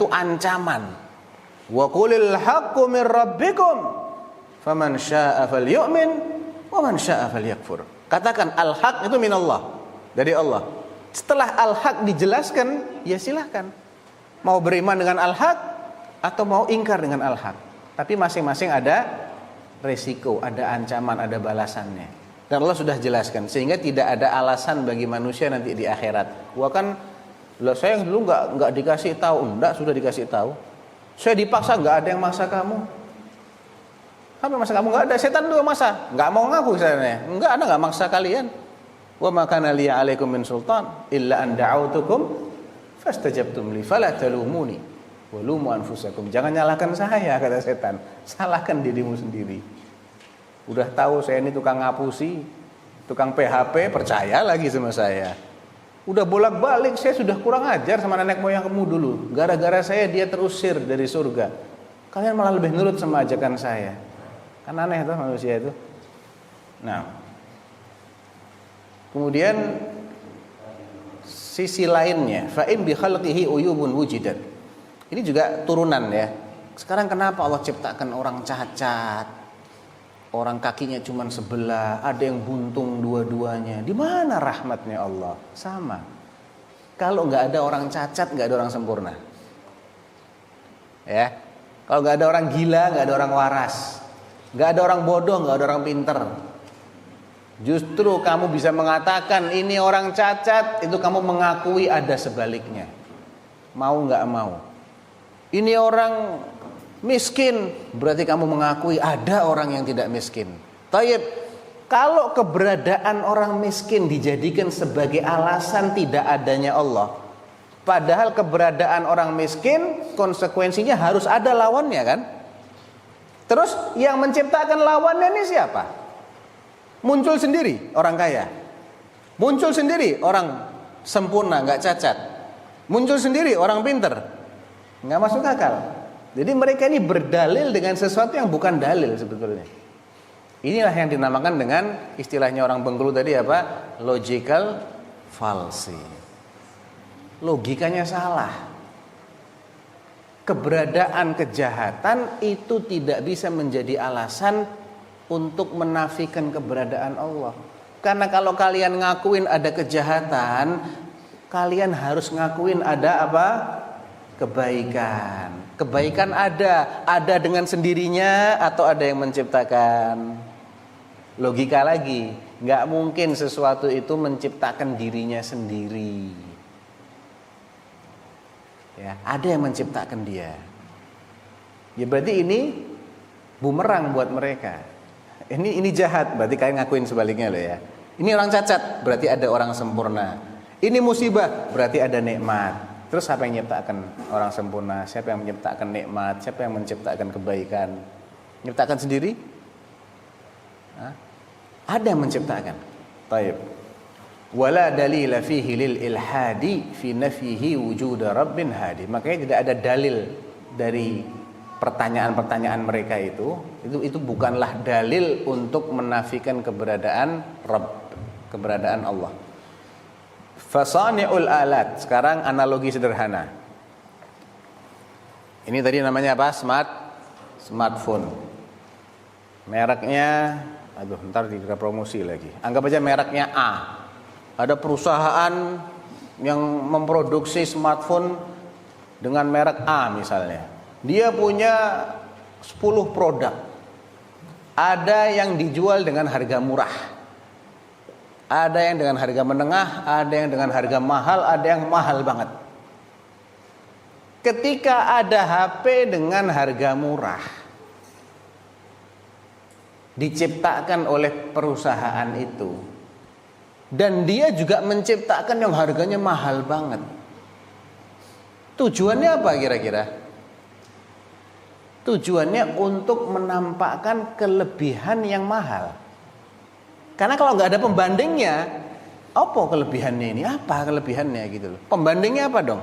itu ancaman. Wa qulil haqqu mir rabbikum faman syaa'a falyu'min wa man syaa'a falyakfur. Katakan al-haq itu minallah, dari Allah. Setelah al-haq dijelaskan, ya silahkan mau beriman dengan al-haq atau mau ingkar dengan al-haq. Tapi masing-masing ada resiko, ada ancaman, ada balasannya. Dan Allah sudah jelaskan sehingga tidak ada alasan bagi manusia nanti di akhirat. Wah kan, lah saya dulu nggak dikasih tahu, enggak, sudah dikasih tahu. Saya dipaksa, nggak ada yang maksa kamu. Apa maksa kamu? Nggak ada, setan dulu maksa. Nggak mau ngaku saya. Enggak, Anda nggak maksa kalian. Wa ma kana liya 'alaikum min sultan illa an da'autukum fastajabtum li fala talumuni wa lumu anfusakum. Jangan nyalahkan saya, kata setan. Salahkan dirimu sendiri. Udah tahu saya ini tukang ngapusi, tukang PHP, percaya lagi sama saya. Udah bolak-balik saya sudah kurang ajar sama nenek moyang kamu dulu. Gara-gara saya dia terusir dari surga. Kalian malah lebih nurut sama ajakan saya. Kan aneh tuh manusia itu. Nah, kemudian sisi lainnya, fa in bi khalqihi uyubun wujidat. Ini juga turunan ya. Sekarang kenapa Allah ciptakan orang cacat? Orang kakinya cuma sebelah, ada yang buntung dua-duanya. Di mana rahmatnya Allah? Sama. Kalau nggak ada orang cacat, nggak ada orang sempurna. Ya, kalau nggak ada orang gila, nggak ada orang waras, nggak ada orang bodoh, nggak ada orang pinter. Justru kamu bisa mengatakan ini orang cacat, itu kamu mengakui ada sebaliknya. Mau nggak mau. Ini orang miskin, berarti kamu mengakui ada orang yang tidak miskin. Taib, kalau keberadaan orang miskin dijadikan sebagai alasan tidak adanya Allah, padahal keberadaan orang miskin konsekuensinya harus ada lawannya kan? Terus yang menciptakan lawannya ini siapa? Muncul sendiri orang kaya, muncul sendiri orang sempurna, nggak cacat, muncul sendiri orang pinter, nggak masuk akal. Jadi mereka ini berdalil dengan sesuatu yang bukan dalil sebetulnya. Inilah yang dinamakan dengan istilahnya orang Bengkulu tadi apa? Logical fallacy. Logikanya salah. Keberadaan kejahatan itu tidak bisa menjadi alasan untuk menafikan keberadaan Allah. Karena kalau kalian ngakuin ada kejahatan, kalian harus ngakuin ada apa? Kebaikan. Kebaikan ada dengan sendirinya atau ada yang menciptakan. Logika lagi, nggak mungkin sesuatu itu menciptakan dirinya sendiri. Ya, ada yang menciptakan dia. Ya berarti ini bumerang buat mereka. Ini jahat, berarti kalian ngakuin sebaliknya loh ya. Ini orang cacat, berarti ada orang sempurna. Ini musibah, berarti ada nikmat. Terus siapa yang menciptakan orang sempurna? Siapa yang menciptakan nikmat? Siapa yang menciptakan kebaikan? Menciptakan sendiri? Hah? Ada yang menciptakan. Taib. Wala dalila fihi lil ilhadi fi nafihi wujud rabbin hadi. Makanya tidak ada dalil dari pertanyaan-pertanyaan mereka itu bukanlah dalil untuk menafikan keberadaan Rabb, keberadaan Allah. Fasani'ul alat. Sekarang analogi sederhana. Ini tadi namanya apa? Smartphone. Mereknya, ntar dikira promosi lagi. Anggap aja mereknya A. Ada perusahaan yang memproduksi smartphone dengan merek A misalnya. Dia punya 10 produk. Ada yang dijual dengan harga murah. Ada yang dengan harga menengah, ada yang dengan harga mahal, ada yang mahal banget. Ketika ada HP dengan harga murah, diciptakan oleh perusahaan itu, dan dia juga menciptakan yang harganya mahal banget. Tujuannya apa kira-kira? Tujuannya untuk menampakkan kelebihan yang mahal. Karena kalau nggak ada pembandingnya, apa kelebihannya ini? Apa kelebihannya gitu loh? Pembandingnya apa dong?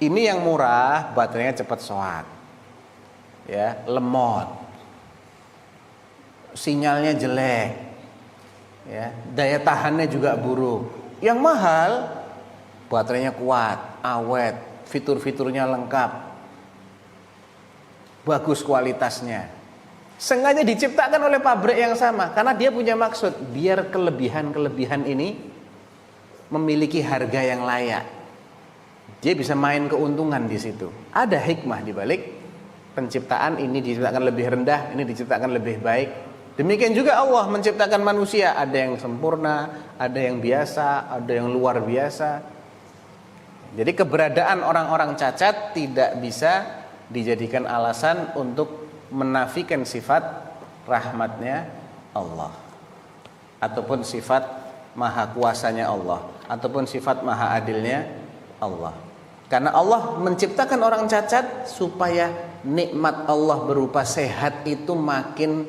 Ini yang murah, baterainya cepat soat, ya, lemot, sinyalnya jelek, ya, daya tahannya juga buruk. Yang mahal, baterainya kuat, awet, fitur-fiturnya lengkap, bagus kualitasnya. Sengaja diciptakan oleh pabrik yang sama karena dia punya maksud biar kelebihan-kelebihan ini memiliki harga yang layak. Dia bisa main keuntungan di situ. Ada hikmah di balik penciptaan, ini diciptakan lebih rendah, ini diciptakan lebih baik. Demikian juga Allah menciptakan manusia, ada yang sempurna, ada yang biasa, ada yang luar biasa. Jadi keberadaan orang-orang cacat tidak bisa dijadikan alasan untuk menafikan sifat rahmatnya Allah, ataupun sifat maha kuasanya Allah, ataupun sifat maha adilnya Allah. Karena Allah menciptakan orang cacat supaya nikmat Allah berupa sehat itu makin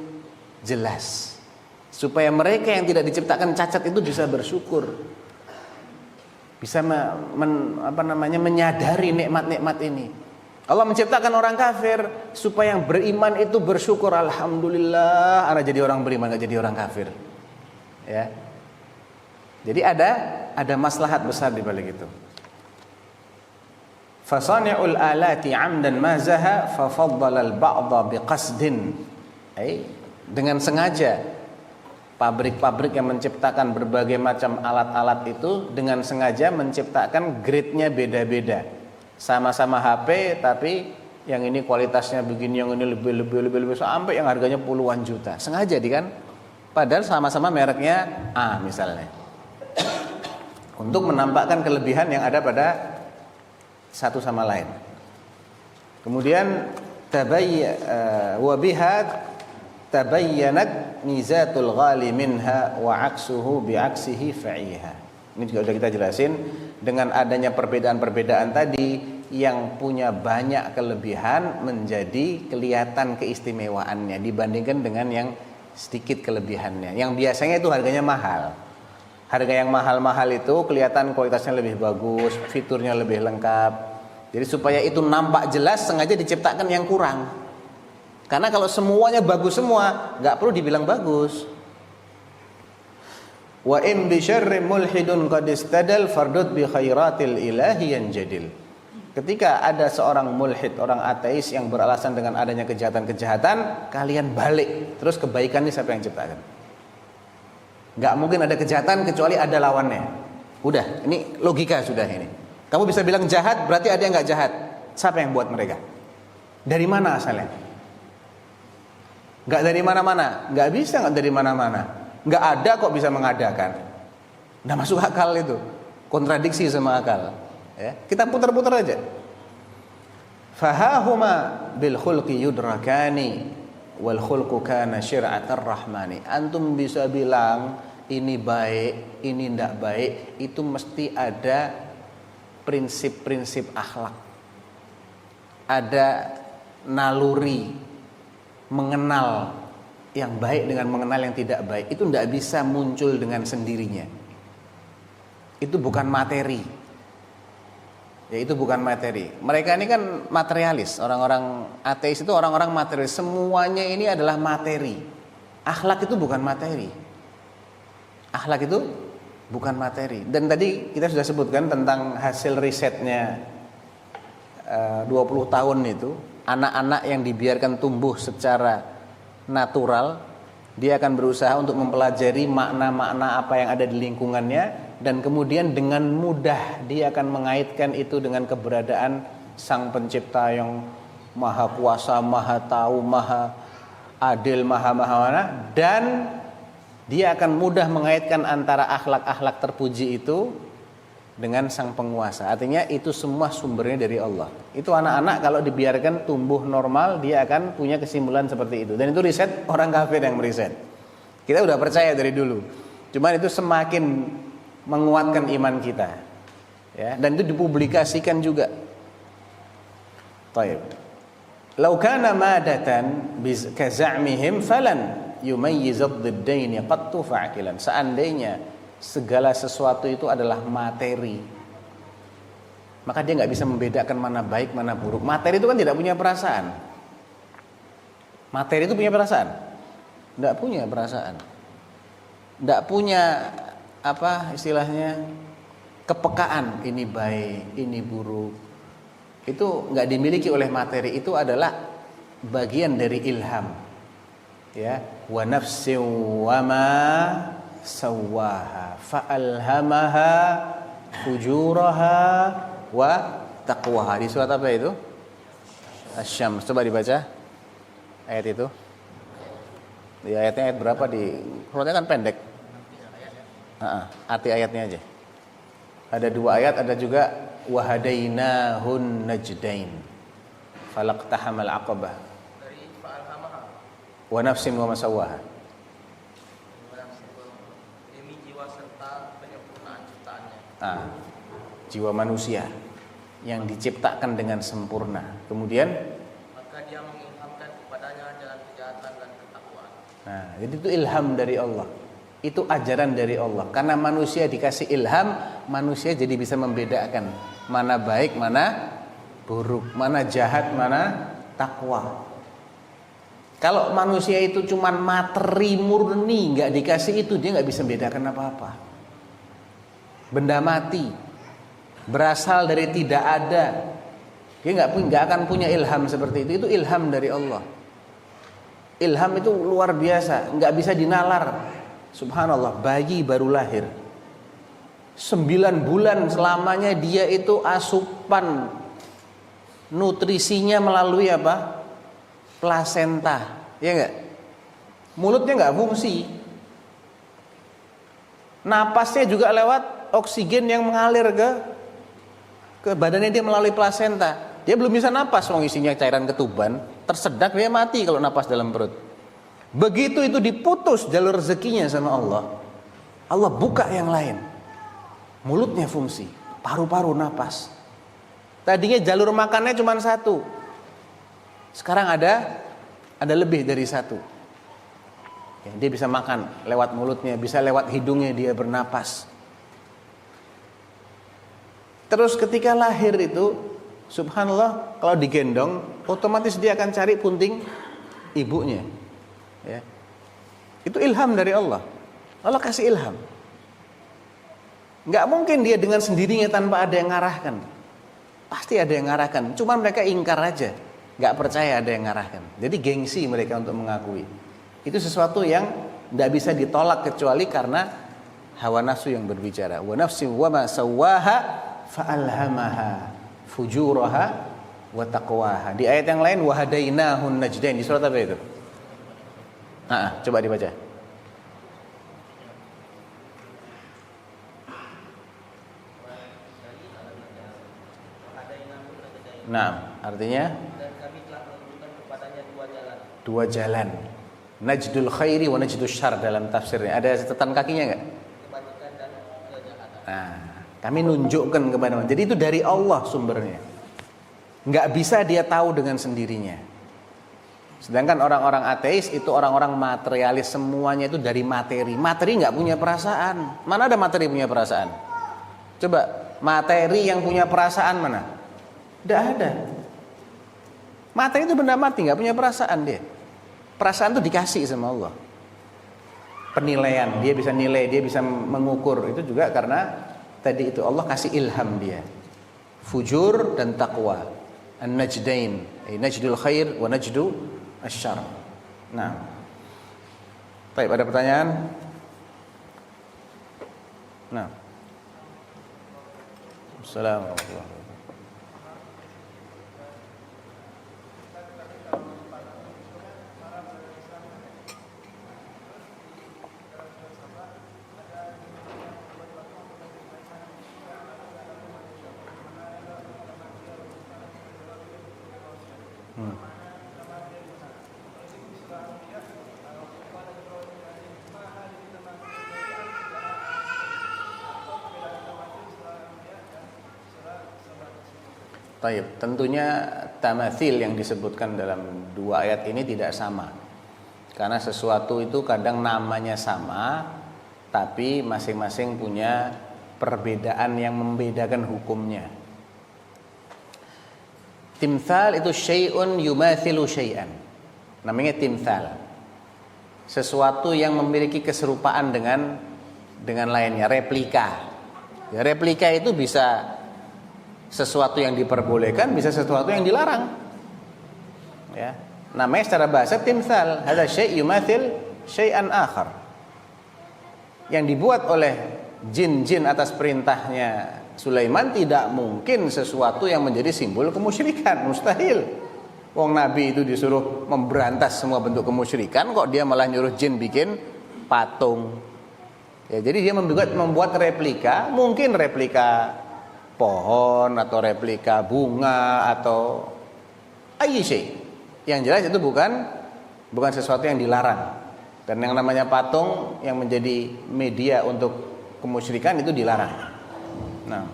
jelas, supaya mereka yang tidak diciptakan cacat itu bisa bersyukur, bisa menyadari nikmat-nikmat ini. Allah menciptakan orang kafir supaya yang beriman itu bersyukur, alhamdulillah ana jadi orang beriman, gak jadi orang kafir. Ya. Jadi ada maslahat besar di balik itu. Fasani'ul alati 'amdan mazaha fa faddala al-ba'dha biqasdin. Dengan sengaja pabrik-pabrik yang menciptakan berbagai macam alat-alat itu dengan sengaja menciptakan grade-nya beda-beda. Sama-sama HP tapi yang ini kualitasnya begini, yang ini lebih sampai yang harganya puluhan juta. Sengaja kan? Padahal sama-sama mereknya A misalnya. Untuk menampakkan kelebihan yang ada pada satu sama lain. Kemudian wa biha tabayyanat mizatul ghali minha wa aksuhu bi aksihi fa'iha. Ini juga sudah kita jelasin, dengan adanya perbedaan-perbedaan tadi yang punya banyak kelebihan menjadi kelihatan keistimewaannya dibandingkan dengan yang sedikit kelebihannya. Yang biasanya itu harganya mahal. Harga yang mahal-mahal itu kelihatan kualitasnya lebih bagus, fiturnya lebih lengkap. Jadi supaya itu nampak jelas sengaja diciptakan yang kurang. Karena kalau semuanya bagus semua, nggak perlu dibilang bagus. Wa in bi syarri mulhidun qad istadal fardud bi khairatil ilahi yanjadil. Ketika ada seorang mulhid, orang ateis yang beralasan dengan adanya kejahatan-kejahatan, kalian balik. Terus kebaikan ini siapa yang ciptakan? Gak mungkin ada kejahatan kecuali ada lawannya. Udah, ini logika sudah ini. Kamu bisa bilang jahat, berarti ada yang gak jahat. Siapa yang buat mereka? Dari mana asalnya? Gak dari mana-mana. Gak bisa gak dari mana-mana. Gak ada kok bisa mengadakan. Udah masuk akal itu. Kontradiksi sama akal. Ya, kita putar-putar aja. Fahahuma bil khulqi yudrakani wal khulqu kana syir'atar rahmani. Antum bisa bilang ini baik, ini tidak baik, itu mesti ada prinsip-prinsip akhlak. Ada naluri mengenal yang baik dengan mengenal yang tidak baik. Itu tidak bisa muncul dengan sendirinya. Itu bukan materi. Ya, itu bukan materi. Mereka ini kan materialis. Orang-orang ateis itu orang-orang materialis. Semuanya ini adalah materi. Akhlak itu bukan materi. Akhlak itu bukan materi. Dan tadi kita sudah sebutkan tentang hasil risetnya 20 tahun itu. Anak-anak yang dibiarkan tumbuh secara natural, dia akan berusaha untuk mempelajari makna-makna apa yang ada di lingkungannya. Dan kemudian dengan mudah dia akan mengaitkan itu dengan keberadaan Sang Pencipta yang Maha Kuasa, Maha Tahu, Maha Adil, Maha mana. Dan dia akan mudah mengaitkan antara akhlak-akhlak terpuji itu dengan Sang Penguasa. Artinya itu semua sumbernya dari Allah. Itu anak-anak kalau dibiarkan tumbuh normal, dia akan punya kesimpulan seperti itu. Dan itu riset orang kafir yang meriset. Kita udah percaya dari dulu. Cuman itu semakin menguatkan iman kita, ya, dan itu dipublikasikan juga. Taib. Lau kana madatan ka za'mihim falan yumayyiz ad-diddain qattu fa'qilan. Seandainya segala sesuatu itu adalah materi, maka dia nggak bisa membedakan mana baik mana buruk. Materi itu kan tidak punya perasaan. Materi itu punya perasaan? Tidak punya perasaan. Tidak punya apa istilahnya kepekaan, ini baik, ini buruk, itu nggak dimiliki oleh materi, itu adalah bagian dari ilham. Ya, wa nafsin wa ma sawwaha fa'alhamaha fujuraha wa taqwaha. Di surat apa itu? Asy-Syams. Coba dibaca ayat itu. Di ayatnya ayat berapa di suratnya kan pendek. Arti ayatnya aja. Ada 2 ayat, ada juga wahadainahun najdain falaqtahamal aqabah dari fa'alhamaha wa nafsin wa masawwaha, demi jiwa serta penyempurnaan ciptaannya. Jiwa manusia yang diciptakan dengan sempurna. Kemudian maka dia mengilhamkan kepadanya jalan kejahatan dan ketakwaan. Nah, jadi itu ilham dari Allah. Itu ajaran dari Allah. Karena manusia dikasih ilham, manusia jadi bisa membedakan mana baik, mana buruk, mana jahat, mana takwa. Kalau manusia itu cuman materi murni, nggak dikasih itu, dia nggak bisa membedakan apa-apa. Benda mati, berasal dari tidak ada, dia nggak akan punya ilham seperti itu. Itu ilham dari Allah. Ilham itu luar biasa, nggak bisa dinalar. Subhanallah, bayi baru lahir 9 bulan selamanya dia itu asupan nutrisinya melalui apa? Plasenta, ya enggak? Mulutnya enggak fungsi. Napasnya juga lewat oksigen yang mengalir ke badannya dia melalui plasenta. Dia belum bisa napas, wong isinya cairan ketuban, tersedak dia mati kalau napas dalam perut. Begitu itu diputus jalur rezekinya sama Allah, Allah buka yang lain. Mulutnya fungsi, paru-paru napas. Tadinya jalur makannya cuma 1, sekarang ada lebih dari 1. Ya, dia bisa makan lewat mulutnya, bisa lewat hidungnya dia bernapas. Terus ketika lahir itu, subhanallah, kalau digendong, otomatis dia akan cari punting ibunya. Ya. Itu ilham dari Allah. Allah kasih ilham. Nggak mungkin dia dengan sendirinya tanpa ada yang ngarahkan. Pasti ada yang ngarahkan. Cuma mereka ingkar aja, nggak percaya ada yang ngarahkan. Jadi gengsi mereka untuk mengakui. Itu sesuatu yang nggak bisa ditolak kecuali karena hawa nafsu yang berbicara. Wa nafsin wa ma sawwaha fa'alhamaha fujuraha wa taqwaha. Di ayat yang lain wahadainahun najdain. Di surat apa itu? Coba dibaca. Nah, artinya dan kami telah menunjukkan kepadanya 2 jalan. Najdul khairi wa najdus syarr dalam tafsirnya. Ada catatan kakinya enggak? Kebajikan dan kejahatan. Kami nunjukkan kepada. Jadi itu dari Allah sumbernya. Enggak bisa dia tahu dengan sendirinya. Sedangkan orang-orang ateis itu orang-orang materialis, semuanya itu dari materi. Materi nggak punya perasaan. Mana ada materi punya perasaan? Coba materi yang punya perasaan mana? Tidak ada. Materi itu benda mati, nggak punya perasaan dia. Perasaan itu dikasih sama Allah. Penilaian, dia bisa nilai, dia bisa mengukur. Itu juga karena tadi itu Allah kasih ilham dia. Fujur dan taqwa. An-najdain, najdul khair wa najdu asy-syarr. Nah. Baik, ada pertanyaan? Nah. Assalamualaikum. Taib, tentunya tamathil yang disebutkan dalam 2 ayat ini tidak sama. Karena sesuatu itu kadang namanya sama, tapi masing-masing punya perbedaan yang membedakan hukumnya. Timthal itu syai'un yumathilu syai'an. Namanya timthal. Sesuatu yang memiliki keserupaan dengan lainnya, replika. Ya, replika itu bisa sesuatu yang diperbolehkan, bisa sesuatu yang dilarang. Ya, namanya secara bahasa timsal. Hadza syai' yumathil syai'an akhar. Yang dibuat oleh jin-jin atas perintahnya Sulaiman tidak mungkin sesuatu yang menjadi simbol kemusyrikan, mustahil. Wong Nabi itu disuruh memberantas semua bentuk kemusyrikan, kok dia malah nyuruh jin bikin patung. Ya, jadi dia membuat replika, mungkin replika pohon atau replika bunga atau ayy. Yang jelas itu bukan sesuatu yang dilarang. Dan yang namanya patung yang menjadi media untuk kemusyrikan itu dilarang. Nah,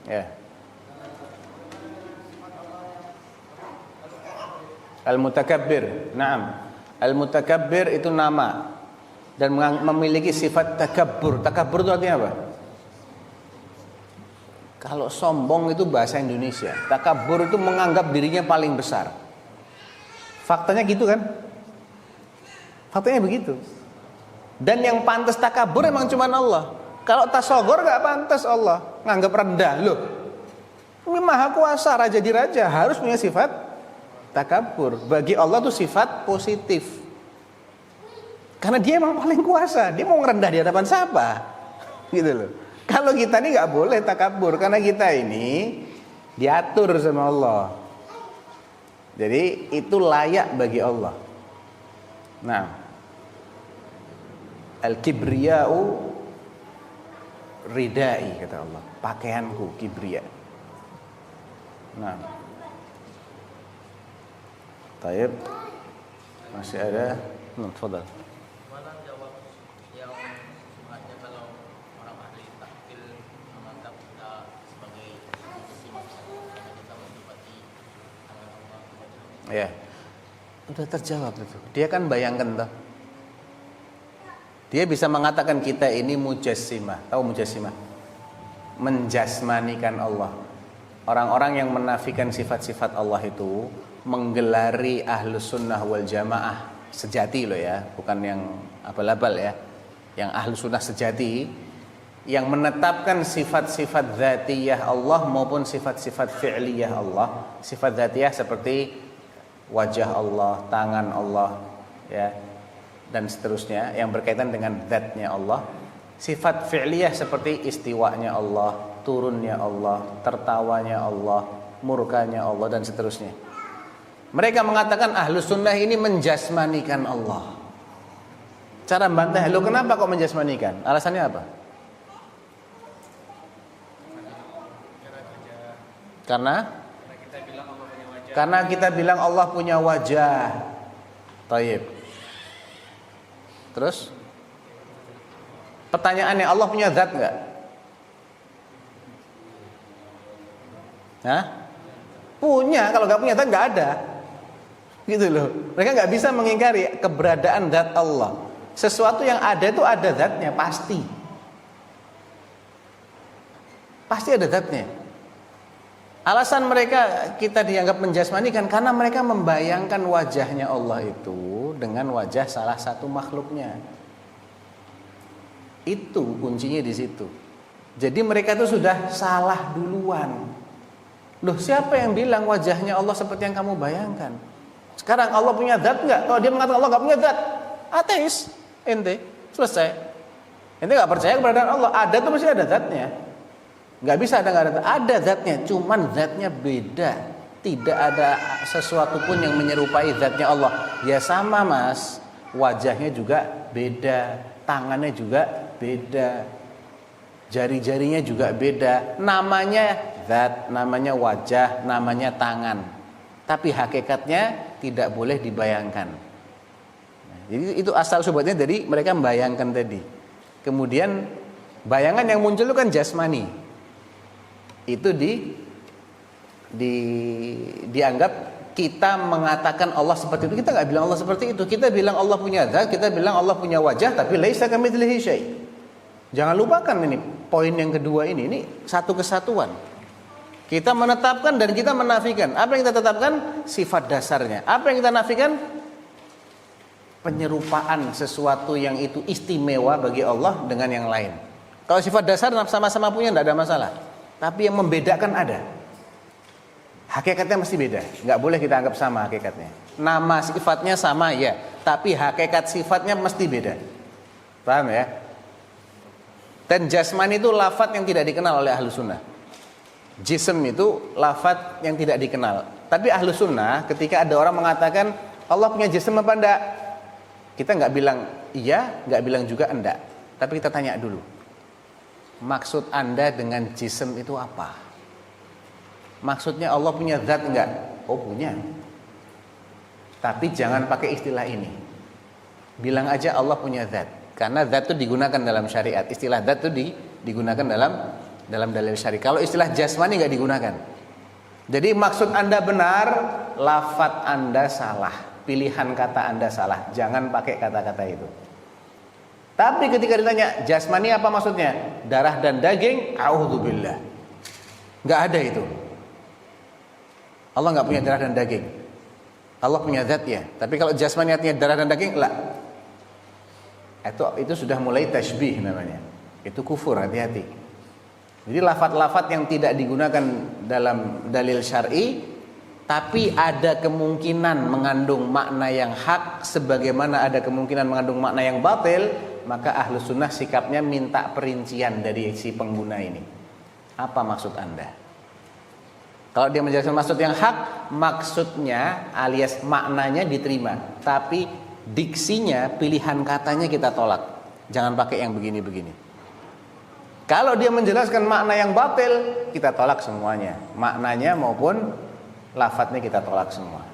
ya. Al-Mutakabbir. Naam. Al-Mutakabbir itu nama dan memiliki sifat takabbur. Takabbur itu artinya apa? Kalau sombong itu bahasa Indonesia. Takabbur itu menganggap dirinya paling besar. Faktanya gitu kan? Faktanya begitu. Dan yang pantas takabbur emang cuma Allah. Kalau tasogor gak pantas Allah, nganggap rendah. Loh, ini maha kuasa, raja di raja, harus punya sifat takabur. Bagi Allah itu sifat positif. Karena dia emang paling kuasa. Dia mau ngerendah di hadapan siapa? Gitu loh. Kalau kita ini gak boleh takabur, karena kita ini diatur sama Allah. Jadi itu layak bagi Allah. Nah, al-kibriya'u ridai, kata Allah, pakaianku, kibria. Nah, taib masih ada. Tafadhal. Mana jawab yang sebenarnya kalau orang ahli taktil menganggap kita sebagai muslim karena kita mendapati tangan Allah. Ya, udah terjawab itu. Dia kan bayangkan toh. Dia bisa mengatakan kita ini mujassimah. Tahu mujassimah? Menjasmanikan Allah. Orang-orang yang menafikan sifat-sifat Allah itu menggelari ahlus sunnah wal jamaah sejati loh ya, bukan yang abal-abal ya. Yang ahlus sunnah sejati yang menetapkan sifat-sifat dzatiyah Allah maupun sifat-sifat fi'liyah Allah. Sifat dzatiyah seperti wajah Allah, tangan Allah, ya, dan seterusnya yang berkaitan dengan zatnya Allah. Sifat fi'liyah seperti istiwanya Allah, turunnya Allah, tertawanya Allah, murkanya Allah, dan seterusnya. Mereka mengatakan ahlus sunnah ini menjasmanikan Allah. Cara membantah, lo kenapa kok menjasmanikan? Alasannya apa? Karena kita bilang Allah punya wajah. Taib. Terus pertanyaannya, Allah punya zat enggak? Hah? Punya, kalau enggak punya zat enggak ada. Gitu loh. Mereka enggak bisa mengingkari keberadaan zat Allah. Sesuatu yang ada itu ada zatnya, pasti. Pasti ada zatnya. Alasan mereka kita dianggap menjasmanikan karena mereka membayangkan wajahnya Allah itu dengan wajah salah satu makhluknya. Itu kuncinya di situ. Jadi mereka itu sudah salah duluan. Loh, siapa yang bilang wajahnya Allah seperti yang kamu bayangkan? Sekarang Allah punya zat enggak? Kalau dia mengatakan Allah enggak punya zat, ateis. Ente selesai. Ente enggak percaya keberadaan Allah. Ada tuh mesti ada zatnya. Nggak bisa ada zatnya, cuman zatnya beda. Tidak ada sesuatu pun yang menyerupai zatnya Allah. Ya sama mas, wajahnya juga beda, tangannya juga beda, jari-jarinya juga beda. Namanya zat, namanya wajah, namanya tangan. Tapi hakikatnya tidak boleh dibayangkan. Jadi itu asal sebabnya dari mereka membayangkan tadi. Kemudian bayangan yang muncul itu kan jasmani. Itu dianggap kita mengatakan Allah seperti itu. Kita nggak bilang Allah seperti itu. Kita bilang Allah punya zat, kita bilang Allah punya wajah, tapi laisa kamitslihi syai'. Jangan lupakan ini poin yang kedua ini satu kesatuan. Kita menetapkan dan kita menafikan. Apa yang kita tetapkan? Sifat dasarnya. Apa yang kita nafikan? penyerupaan sesuatu yang itu istimewa bagi Allah dengan yang lain. Kalau sifat dasar sama-sama punya tidak ada masalah. Tapi yang membedakan ada. Hakikatnya mesti beda. Nggak boleh kita anggap sama hakikatnya. Nama sifatnya sama ya, tapi hakikat sifatnya mesti beda. Paham ya? Dan jasmani itu lafadz yang tidak dikenal oleh ahlu sunnah. Jism itu lafadz yang tidak dikenal. Tapi ahlu sunnah ketika ada orang mengatakan Allah punya jism apa enggak, kita nggak bilang iya, nggak bilang juga enggak. Tapi kita tanya dulu, maksud Anda dengan jism itu apa? Maksudnya Allah punya zat enggak? Oh punya. Tapi jangan pakai istilah ini. Bilang aja Allah punya zat. Karena zat itu digunakan dalam syariat. Istilah zat itu digunakan dalam dalil syariat. Kalau istilah jasmani enggak digunakan. Jadi maksud Anda benar, lafadz Anda salah. Pilihan kata Anda salah. Jangan pakai kata-kata itu. Tapi ketika ditanya jasmani apa maksudnya? Darah dan daging, a'udzubillah. Enggak ada itu. Allah enggak punya darah dan daging. Allah punya zat ya. Tapi kalau jasmani artinya darah dan daging, la. Itu sudah mulai tashbih namanya. Itu kufur, hati-hati. Jadi lafadz-lafadz yang tidak digunakan dalam dalil syar'i tapi ada kemungkinan mengandung makna yang hak sebagaimana ada kemungkinan mengandung makna yang batil, maka ahlu sunnah sikapnya minta perincian dari si pengguna ini. Apa maksud Anda? Kalau dia menjelaskan maksud yang hak, maksudnya alias maknanya diterima, tapi diksinya, pilihan katanya kita tolak. Jangan pakai yang begini-begini. Kalau dia menjelaskan makna yang batil, kita tolak semuanya. Maknanya maupun lafadznya kita tolak semua.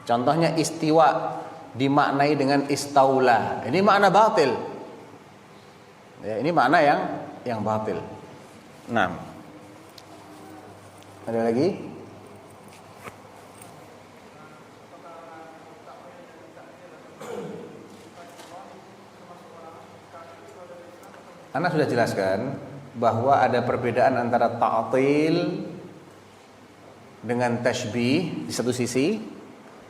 Contohnya istiwa dimaknai dengan istaula. Ini makna batil. Ya, ini makna yang batil. Nah, ada lagi? Anda sudah jelaskan bahwa ada perbedaan antara ta'til dengan tashbih di satu sisi,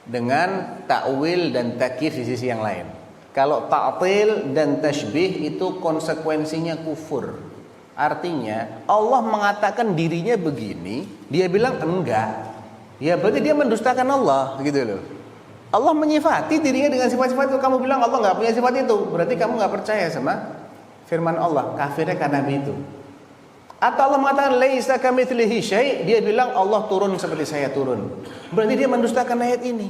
dengan ta'wil dan takyif di sisi yang lain. Kalau ta'til dan tashbih itu konsekuensinya kufur. Artinya Allah mengatakan dirinya begini, dia bilang enggak. Ya berarti dia mendustakan Allah, gitu loh. Allah menyifati dirinya dengan sifat-sifat itu, kamu bilang Allah enggak punya sifat itu, berarti kamu enggak percaya sama firman Allah, kafirnya karena itu. Atau Allah mengatakan laisa kamitslihi syai', dia bilang Allah turun seperti saya turun. Berarti dia mendustakan ayat ini.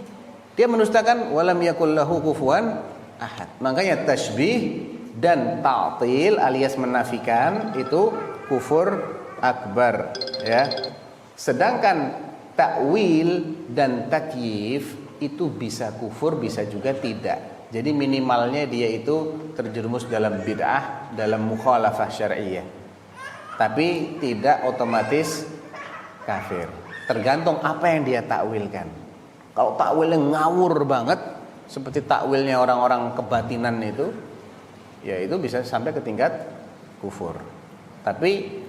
Dia mendustakan walam yakul lahu kufuwan ahad. Makanya tashbih dan ta'til alias menafikan itu kufur akbar ya. Sedangkan ta'wil dan takyif itu bisa kufur, bisa juga tidak. Jadi minimalnya dia itu terjerumus dalam bid'ah, dalam mukhalafah syar'iyyah. Tapi tidak otomatis kafir. Tergantung apa yang dia takwilkan. Kalau takwilnya ngawur banget seperti takwilnya orang-orang kebatinan itu, ya itu bisa sampai ke tingkat kufur. Tapi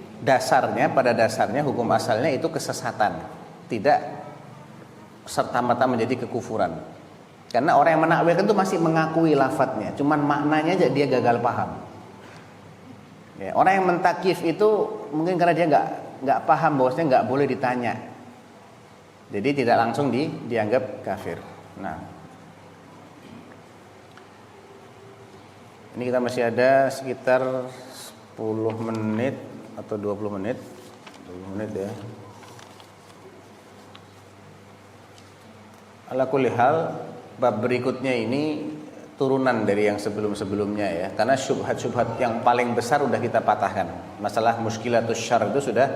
pada dasarnya hukum asalnya itu kesesatan, tidak serta-merta menjadi kekufuran. Karena orang yang menakwilkan itu masih mengakui lafadznya, cuman maknanya aja dia gagal paham. Ya, orang yang mentakif itu mungkin karena dia nggak paham bahwasanya nggak boleh ditanya, jadi tidak langsung dianggap kafir. Nah, ini kita masih ada sekitar 10 menit atau 20 menit. 20 menit ya. Ala kulli hal, bab berikutnya ini turunan dari yang sebelum-sebelumnya ya. Karena syubhat-syubhat yang paling besar sudah kita patahkan. Masalah muskilatus syarr itu sudah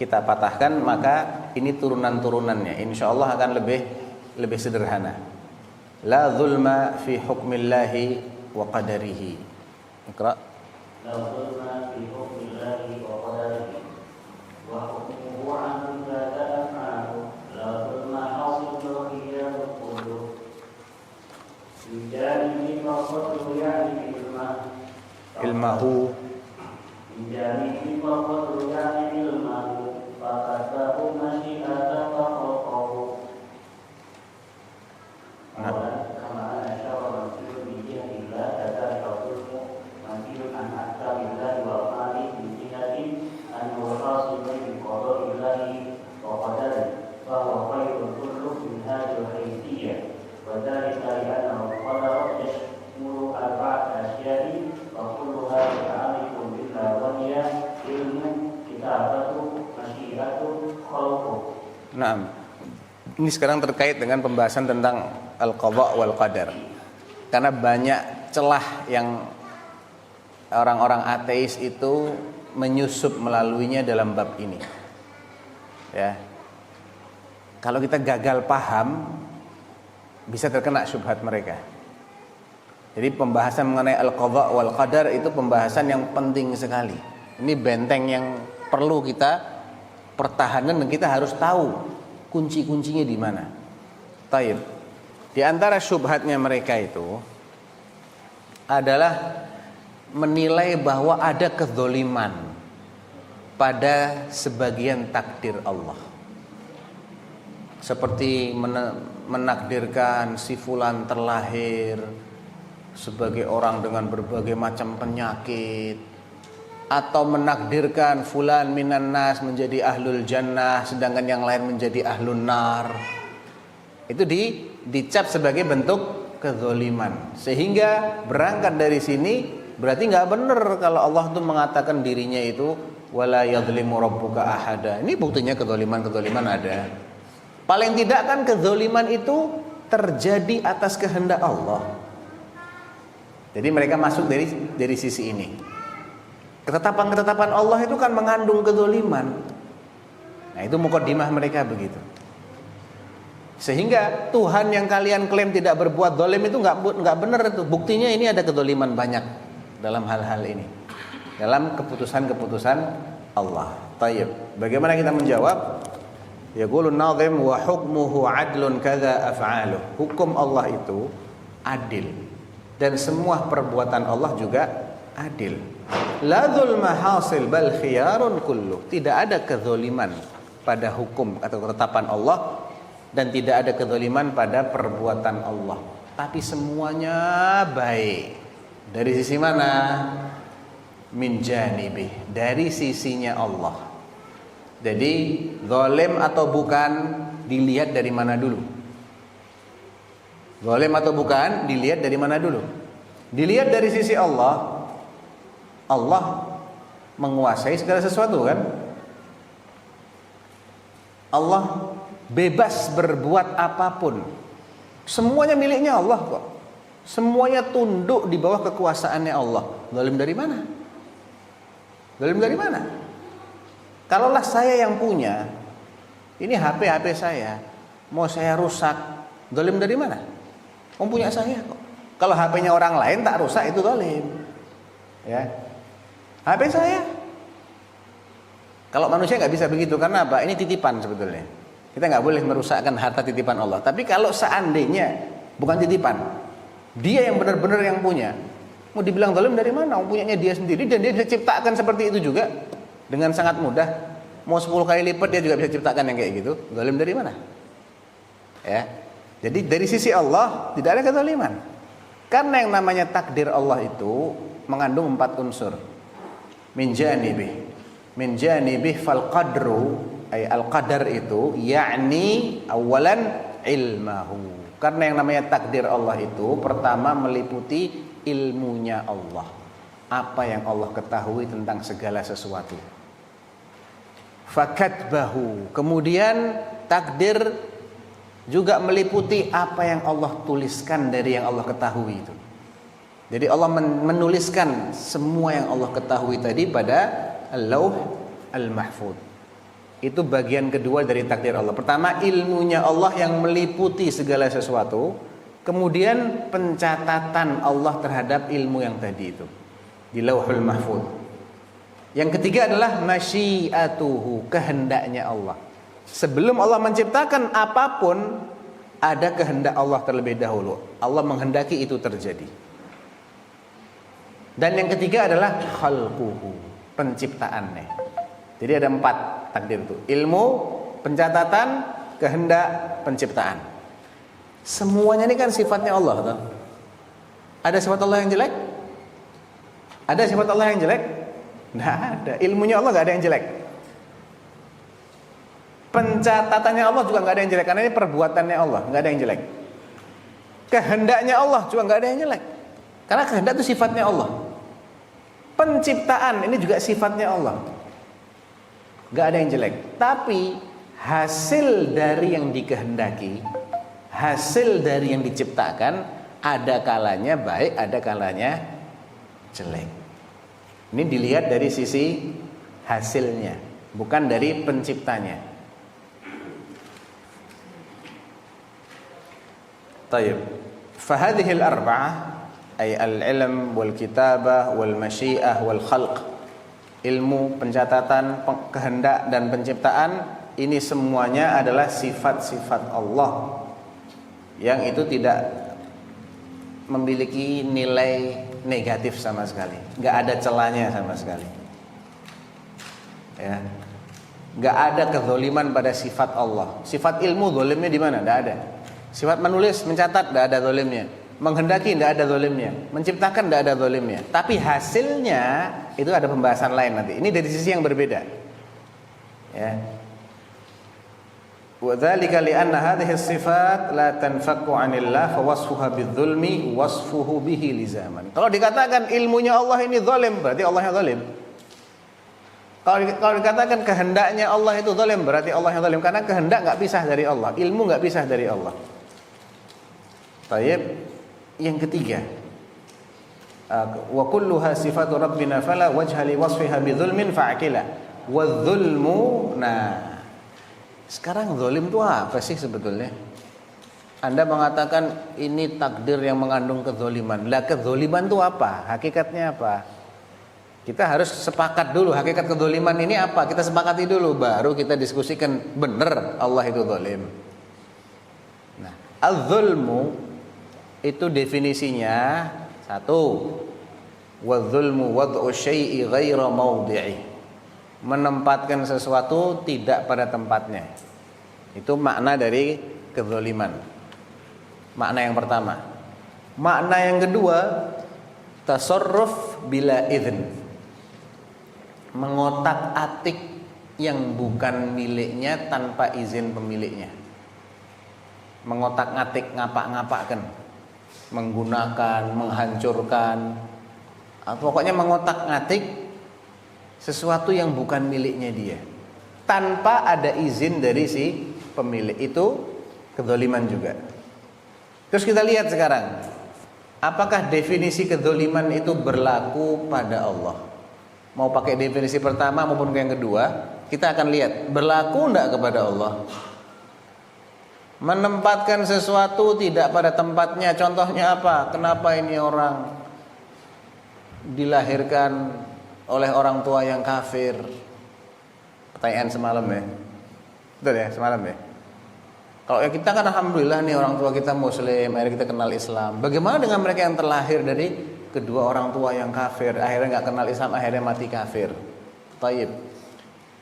kita patahkan, maka ini turunan-turunannya insyaallah akan lebih sederhana. La zulma fi hukmillahi wa qadarihi. Iqra. La zulma fi hukmillahi wa qadarihi wa hukmuhu an la ta'alu la zulma hasilu iyyahu qulu bijani maqadu yani ilmahu bijani maqadu yani ilmahu faqadahu masyi'ata wa qawqahu kama Nah, ini sekarang terkait dengan pembahasan tentang al-qadha wal qadar. Karena banyak celah yang orang-orang ateis itu menyusup melaluinya dalam bab ini. Ya. Kalau kita gagal paham, bisa terkena syubhat mereka. Jadi pembahasan mengenai al-qadha wal qadar itu pembahasan yang penting sekali. Ini benteng yang perlu kita pertahanan dan kita harus tahu kunci-kuncinya di mana. Taib. Di antara syubhatnya mereka itu adalah menilai bahwa ada kezoliman pada sebagian takdir Allah. Seperti menakdirkan si fulan terlahir sebagai orang dengan berbagai macam penyakit, atau menakdirkan fulan minan nas menjadi ahlul jannah sedangkan yang lain menjadi ahlun nar. Itu dicap sebagai bentuk kezoliman. Sehingga berangkat dari sini berarti nggak benar kalau Allah itu mengatakan dirinya itu wala yadhlimu rabbuka ahada. Ini buktinya kezoliman ada. Paling tidak kan kezoliman itu terjadi atas kehendak Allah. Jadi mereka masuk dari sisi ini. Ketetapan-ketetapan Allah itu kan mengandung kezoliman. Nah, itu mukaddimah mereka begitu. Sehingga Tuhan yang kalian klaim tidak berbuat zalim itu nggak benar itu. Buktinya ini ada kezoliman banyak dalam hal-hal ini. Dalam keputusan-keputusan Allah. Tayyib. Bagaimana kita menjawab? Yaqulun nazim wa hukmuhu adlun kadza af'aluh. Hukum Allah itu adil. Dan semua perbuatan Allah juga adil. La dzulma hasil bal khiyarun kullu. Tidak ada kezaliman pada hukum atau ketetapan Allah dan tidak ada kezaliman pada perbuatan Allah. Tapi semuanya baik. Dari sisi mana? Min janibih, dari sisinya Allah. Jadi zalim atau bukan dilihat dari mana dulu? Zalim atau bukan dilihat dari mana dulu? Dilihat dari sisi Allah. Allah menguasai segala sesuatu kan? Allah bebas berbuat apapun. Semuanya miliknya Allah kok. Semuanya tunduk di bawah kekuasaannya Allah. Zalim dari mana? Zalim dari mana? Kalaulah saya yang punya, ini HP saya, mau saya rusak, zalim dari mana? Punya saya kok. Kalau HP-nya orang lain tak rusak itu zalim. Ya. HP saya. Kalau manusia nggak bisa begitu karena apa? Ini titipan sebetulnya. Kita nggak boleh merusakkan harta titipan Allah. Tapi kalau seandainya bukan titipan, dia yang benar-benar yang punya, mau dibilang zalim dari mana? Punyanya dia sendiri dan dia bisa ciptakan seperti itu juga dengan sangat mudah. Mau 10 kali lipat dia juga bisa ciptakan yang kayak gitu. Zalim dari mana? Ya. Jadi dari sisi Allah tidak ada kezaliman. Karena yang namanya takdir Allah itu mengandung 4 unsur. Min janibih fal qadru, ay al qadar itu yakni awalan ilmahu. Karena yang namanya takdir Allah itu pertama meliputi ilmunya Allah. Apa yang Allah ketahui tentang segala sesuatu. Fakatbahu. Kemudian takdir juga meliputi apa yang Allah tuliskan dari yang Allah ketahui itu. Jadi Allah menuliskan semua yang Allah ketahui tadi pada Al-Lauh Al-Mahfuz. Itu bagian kedua dari takdir Allah. Pertama, ilmunya Allah yang meliputi segala sesuatu. Kemudian pencatatan Allah terhadap ilmu yang tadi itu di Lauhul Mahfuz. Yang ketiga adalah masyiatuhu, kehendaknya Allah. Sebelum Allah menciptakan apapun, ada kehendak Allah terlebih dahulu. Allah menghendaki itu terjadi. Dan yang ketiga adalah khalquhu, penciptaannya. Jadi ada 4 takdir itu. Ilmu, pencatatan, kehendak, penciptaan. Semuanya ini kan sifatnya Allah, toh. Ada sifat Allah yang jelek? Ada sifat Allah yang jelek? Nggak ada. Ilmunya Allah nggak ada yang jelek. Pencatatannya Allah juga nggak ada yang jelek, karena ini perbuatannya Allah, nggak ada yang jelek. Kehendaknya Allah juga nggak ada yang jelek, karena kehendak itu sifatnya Allah. Penciptaan ini juga sifatnya Allah, nggak ada yang jelek. Tapi hasil dari yang dikehendaki, hasil dari yang diciptakan, ada kalanya baik, ada kalanya jelek. Ini dilihat dari sisi hasilnya, bukan dari penciptanya. Tayyib. Fahadhil arba'ah ay al-ilm wal kitabah wal masyiah wal khalq. Ilmu, pencatatan, kehendak dan penciptaan, ini semuanya adalah sifat-sifat Allah yang itu tidak memiliki nilai negatif sama sekali, nggak ada celahnya sama sekali. Ya, nggak ada kezoliman pada sifat Allah. Sifat ilmu zolimnya di mana? Nggak ada. Sifat menulis, mencatat, nggak ada zolimnya. Menghendaki, nggak ada zolimnya. Menciptakan, nggak ada zolimnya. Tapi hasilnya itu ada pembahasan lain nanti. Ini dari sisi yang berbeda. Ya. وَذَلِكَ لِأَنَّ هَذِهِ الصِّفَاتِ لَا تَنْفَكُّ عَنِ اللَّهِ فَوَصْفُهَا بِالظُّلْمِ وَصْفُهُ بِهِ لِزَامًا. Kalau dikatakan ilmunya Allah ini zalim, berarti Allahnya zalim. Kalau dikatakan kehendaknya Allah itu zalim, berarti Allahnya zalim, karena kehendak enggak pisah dari Allah, ilmu enggak pisah dari Allah. Tayyib. Yang ketiga, wa kulluha sifatu rabbina fala wajha li wasfiha bidzulmin fa'qila. Wadz-dzulmu, nah sekarang zalim itu apa sih sebetulnya? Anda mengatakan ini takdir yang mengandung kezoliman. Lah kezoliman itu apa? Hakikatnya apa? Kita harus sepakat dulu hakikat kezoliman ini apa. Kita sepakati dulu, baru kita diskusikan benar Allah itu zalim. Nah, az-zulmu itu definisinya satu, wadz-zulmu wad'u syai'i ghaira mawdi'i. Menempatkan sesuatu tidak pada tempatnya. Itu makna dari kezaliman. Makna yang pertama. Makna yang kedua, tasarruf bila idzn. Mengotak-atik yang bukan miliknya tanpa izin pemiliknya. Mengotak-atik, ngapak-ngapakkan, menggunakan, menghancurkan, atau pokoknya mengotak-atik sesuatu yang bukan miliknya dia tanpa ada izin dari si pemilik. Itu kezaliman juga. Terus kita lihat sekarang, apakah definisi kezaliman itu berlaku pada Allah? Mau pakai definisi pertama maupun yang kedua, kita akan lihat berlaku enggak kepada Allah. Menempatkan sesuatu tidak pada tempatnya. Contohnya apa? Kenapa ini orang dilahirkan oleh orang tua yang kafir? Pertanyaan semalam ya. Betul ya, semalam ya. Kalau ya kita kan alhamdulillah nih orang tua kita muslim, akhirnya kita kenal Islam. Bagaimana dengan mereka yang terlahir dari kedua orang tua yang kafir, akhirnya nggak kenal Islam, akhirnya mati kafir? Taib.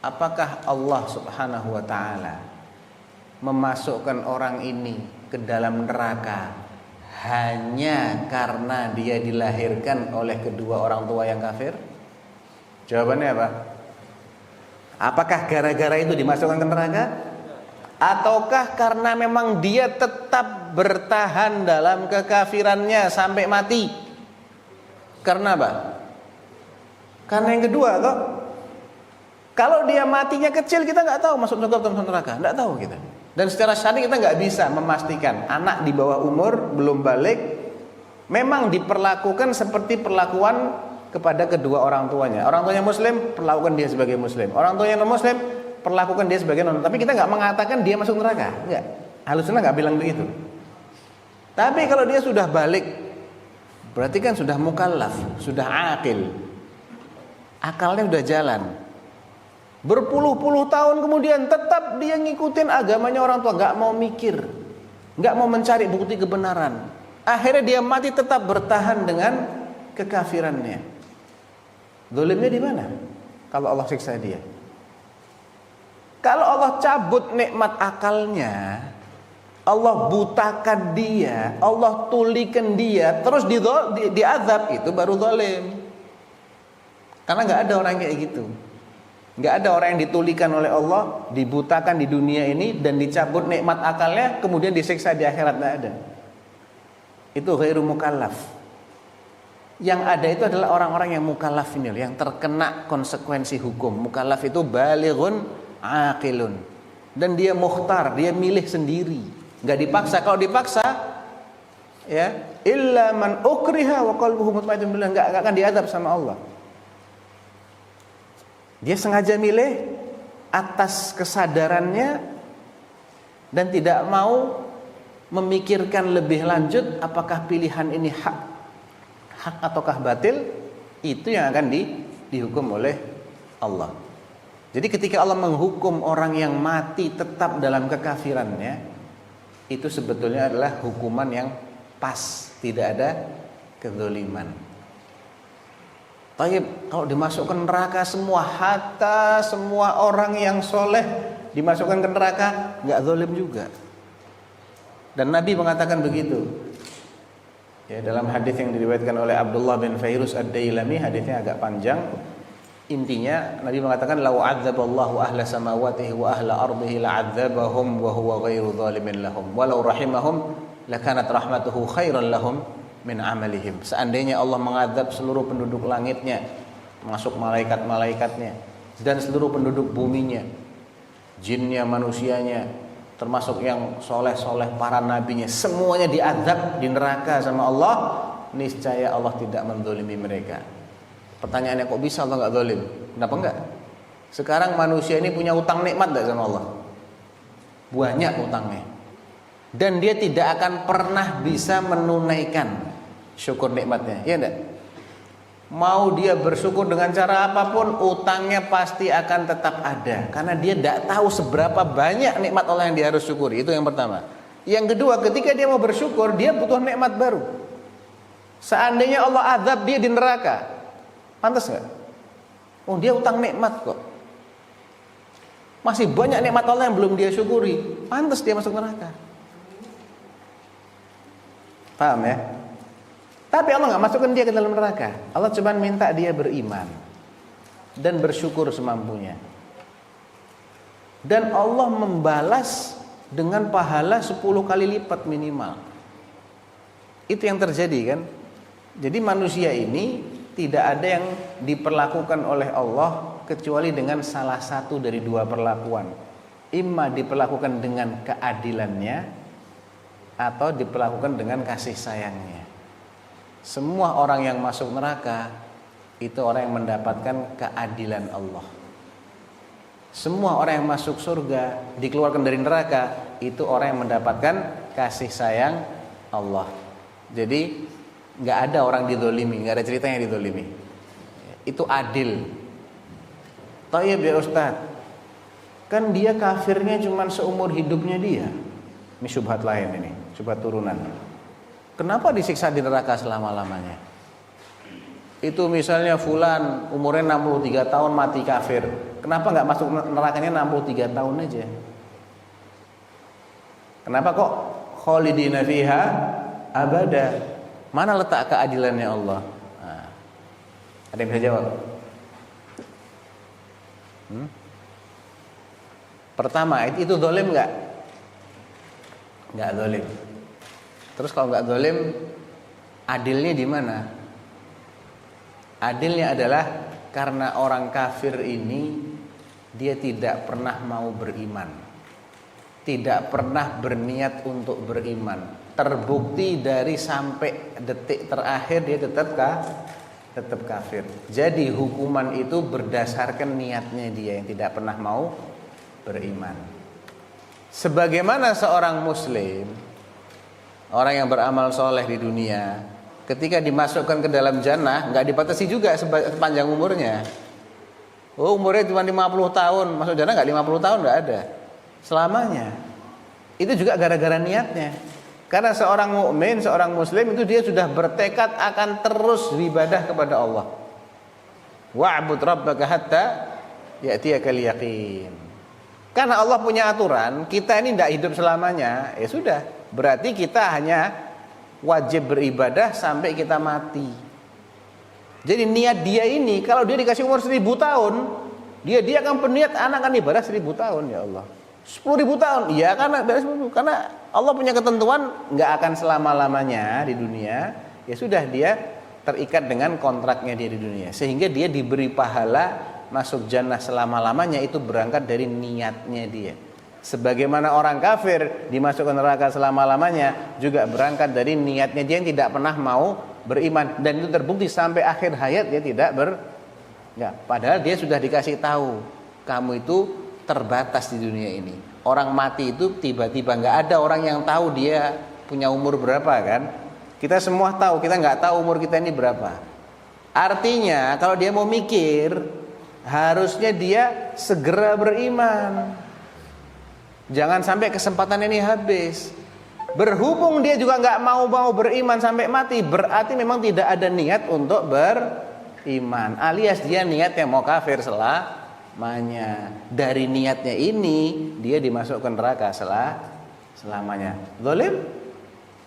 Apakah Allah Subhanahu wa taala memasukkan orang ini ke dalam neraka hanya karena dia dilahirkan oleh kedua orang tua yang kafir? Jawabannya apa? Apakah gara-gara itu dimasukkan ke neraka? Ataukah karena memang dia tetap bertahan dalam kekafirannya sampai mati? Karena apa? Karena yang kedua toh. Kalau dia matinya kecil, kita nggak tahu masuk surga atau masuk neraka, nggak tahu kita. Dan secara syar'i kita nggak bisa memastikan. Anak di bawah umur belum balik memang diperlakukan seperti perlakuan kepada kedua orang tuanya. Orang tuanya muslim, perlakukan dia sebagai muslim. Orang tuanya non muslim, perlakukan dia sebagai non. Tapi kita nggak mengatakan dia masuk neraka, enggak. Ahlus sunnah nggak bilang begitu. Tapi kalau dia sudah balik, berarti kan sudah mukallaf, sudah aqil, akalnya sudah jalan. Berpuluh-puluh tahun kemudian tetap dia ngikutin agamanya orang tua, nggak mau mikir, nggak mau mencari bukti kebenaran. Akhirnya dia mati tetap bertahan dengan kekafirannya. Zalimnya di mana? Kalau Allah siksa dia. Kalau Allah cabut nikmat akalnya, Allah butakan dia, Allah tulikan dia, terus diazab, itu baru zalim. Karena nggak ada orang kayak gitu. Nggak ada orang yang ditulikan oleh Allah, dibutakan di dunia ini dan dicabut nikmat akalnya, kemudian disiksa di akhirat, nggak ada. Itu ghairu mukallaf. Yang ada itu adalah orang-orang yang mukallaf ini, yang terkena konsekuensi hukum. Mukallaf itu balighun aqilun, Dan dia mukhtar, dia milih sendiri, nggak dipaksa. Kalau dipaksa, ya, illa man ukriha wa qalbuhu mutmainnun billah, nggak akan diadab sama Allah. Dia sengaja milih atas kesadarannya dan tidak mau memikirkan lebih lanjut apakah pilihan ini hak ataukah batil. Itu yang akan dihukum oleh Allah. Jadi ketika Allah menghukum orang yang mati tetap dalam kekafirannya, itu sebetulnya adalah hukuman yang pas, tidak ada kezaliman. Taib, kalau dimasukkan neraka semua, hatta semua orang yang soleh dimasukkan ke neraka, nggak zalim juga. Dan Nabi mengatakan begitu. Ya, dalam hadis yang diriwayatkan oleh Abdullah bin Fairuz ad-Dailami, hadisnya agak panjang. Intinya Nabi mengatakan, "Lau 'adzaballahu ahla samawatihi wa ahla ardihi la'adzabahum wa huwa ghairu zalimin lahum, walau rahimahum lakanat rahmatuhu khairan lahum min amalihim." Seandainya Allah mengadab seluruh penduduk langitnya, masuk malaikat-malaikatnya, dan seluruh penduduk buminya, jinnya, manusianya, termasuk yang soleh-soleh, para nabinya, semuanya diazab di neraka sama Allah, niscaya Allah tidak menzalimi mereka. Pertanyaannya, kok bisa Allah nggak zalim? Kenapa enggak? Sekarang manusia ini punya utang nikmat nggak sama Allah? Banyak utangnya, dan dia tidak akan pernah bisa menunaikan syukur nikmatnya, ya enggak? Mau dia bersyukur dengan cara apapun, utangnya pasti akan tetap ada, karena dia tidak tahu seberapa banyak nikmat Allah yang dia harus syukuri. Itu yang pertama. Yang kedua, ketika dia mau bersyukur, dia butuh nikmat baru. Seandainya Allah azab dia di neraka, pantas nggak? Oh, dia utang nikmat kok, masih banyak nikmat Allah yang belum dia syukuri, pantas dia masuk neraka. Paham ya? Tapi Allah nggak masukkan dia ke dalam neraka. Allah cuma minta dia beriman dan bersyukur semampunya. Dan Allah membalas dengan pahala 10 kali lipat minimal. Itu yang terjadi kan. Jadi manusia ini tidak ada yang diperlakukan oleh Allah kecuali dengan salah satu dari dua perlakuan. Imma diperlakukan dengan keadilannya, atau diperlakukan dengan kasih sayangnya. Semua orang yang masuk neraka itu orang yang mendapatkan keadilan Allah. Semua orang yang masuk surga dikeluarkan dari neraka itu orang yang mendapatkan kasih sayang Allah. Jadi nggak ada orang dizolimi, nggak ada ceritanya dizolimi. Itu adil. Tayyib ya Ustaz, kan dia kafirnya cuma seumur hidupnya dia. Ini syubhat lain, ini syubhat turunan. Kenapa disiksa di neraka selama-lamanya? Itu misalnya fulan umurnya 63 tahun mati kafir, kenapa nggak masuk nerakanya 63 tahun aja? Kenapa kok khalidina fiha abada? Mana letak keadilannya Allah? Nah, ada yang bisa jawab? Pertama, itu zalim nggak? Nggak zalim. Terus kalau nggak zalim, adilnya di mana? Adilnya adalah karena orang kafir ini dia tidak pernah mau beriman, tidak pernah berniat untuk beriman. Terbukti dari sampai detik terakhir dia tetap kafir. Jadi hukuman itu berdasarkan niatnya dia yang tidak pernah mau beriman. Sebagaimana seorang muslim, orang yang beramal soleh di dunia, ketika dimasukkan ke dalam jannah nggak dibatasi juga sepanjang umurnya. Oh, umurnya cuma 50 tahun, masuk jannah nggak 50 tahun, nggak ada. Selamanya. Itu juga gara-gara niatnya. Karena seorang mukmin, seorang muslim itu dia sudah bertekad akan terus beribadah kepada Allah. Wa'bud rabbaka hatta ya'tiyakal yaqin. Karena Allah punya aturan, kita ini tidak hidup selamanya, ya sudah. Berarti kita hanya wajib beribadah sampai kita mati. Jadi niat dia ini, kalau dia dikasih umur 1000 tahun, dia akan berniat anak akan ibadah 1000 tahun, ya Allah. 10.000 tahun, iya karena Allah punya ketentuan nggak akan selama-lamanya di dunia. Ya sudah, dia terikat dengan kontraknya dia di dunia, sehingga dia diberi pahala masuk jannah selama-lamanya itu berangkat dari niatnya dia. Sebagaimana orang kafir dimasukkan neraka selama-lamanya, juga berangkat dari niatnya dia yang tidak pernah mau beriman, dan itu terbukti sampai akhir hayat dia tidak padahal dia sudah dikasih tahu, kamu itu terbatas di dunia ini. Orang mati itu tiba-tiba, nggak ada orang yang tahu dia punya umur berapa kan? Kita semua tahu, kita nggak tahu umur kita ini berapa. Artinya kalau dia mau mikir, harusnya dia segera beriman. Jangan sampai kesempatan ini habis. Berhubung dia juga nggak mau beriman sampai mati, berarti memang tidak ada niat untuk beriman, alias dia niatnya mau kafir selamanya. Dari niatnya ini dia dimasukkan neraka selamanya. Zalim?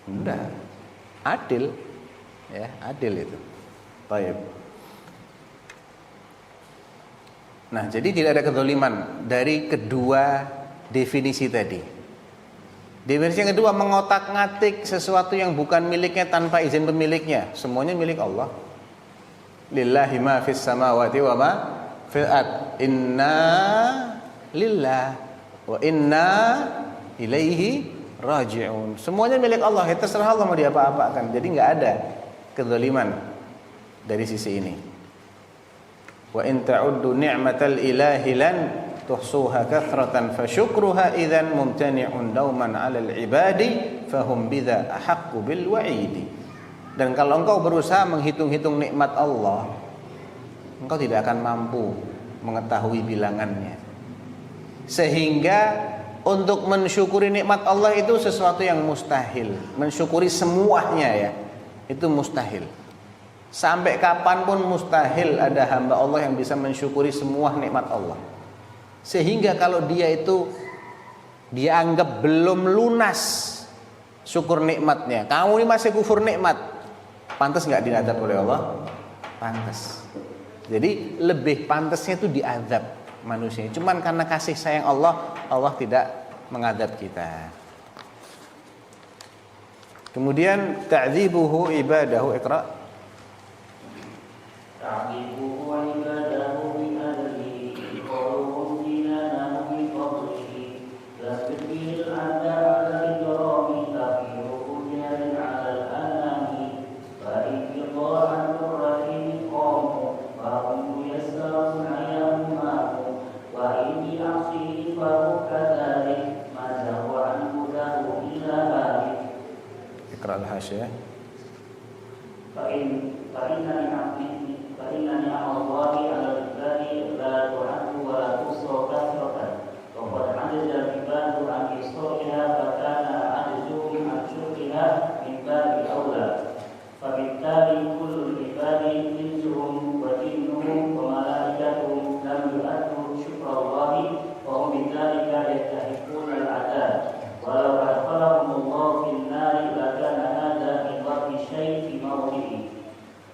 Enggak. Adil. Ya, adil itu. Baik. Nah, jadi tidak ada kezaliman dari kedua definisi tadi. Definisi yang kedua, mengotak-ngatik sesuatu yang bukan miliknya tanpa izin pemiliknya. Semuanya milik Allah. Lillahi ma fis samawati wa ma fil ard. Inna lillah wa inna ilaihi raji'un. Semuanya milik Allah. Ya, terserah Allah mau diapa-apakan. Jadi enggak ada kezaliman dari sisi ini. Wa in ta'uddu ni'matal ilahi lan tuhsuha kathratan fasyukruha idzan mumtani'un dauman 'alal ibadi fahum bidza ahaqqu bil wa'idi. Dan kalau engkau berusaha menghitung-hitung nikmat Allah, engkau tidak akan mampu mengetahui bilangannya. Sehingga untuk mensyukuri nikmat Allah itu sesuatu yang mustahil. Mensyukuri semuanya ya, itu mustahil. Sampai kapanpun mustahil ada hamba Allah yang bisa mensyukuri semua nikmat Allah. Sehingga kalau dia itu dianggap belum lunas syukur nikmatnya, kamu ini masih kufur nikmat, pantas nggak diazab oleh Allah? Pantas. Jadi lebih pantasnya itu diazab manusia. Cuman karena kasih sayang Allah, Allah tidak mengadab kita. Kemudian ta'dzibuhu ibadahu, iqra. Ta'dzibuhu wa ibadahu bi adlihi qaluhum dinana bi fadlihi tasbihil ada al-ikrami tafiruhu jarin 'ala al-anami fa in qada'an rahim qamu fa hum yassarun ayyamu wa in ya'si fa kadhalik ma zawa an hudahu illa halik. Iqra al-hasyah. فإن نعم الله على العباد لا تعد ولا تحصى كثرة وقد عجز العباد عن إحصائها فكان عجزهم عن شكرها من باب أولى فبالتالي كل العباد إنسهم وجنهم وملائكتهم لم يؤدوا شكر الله وهم بذلك يستحقون العذاب ولو أدخلهم الله في النار لكان هذا من ضرب الشيء في موضعه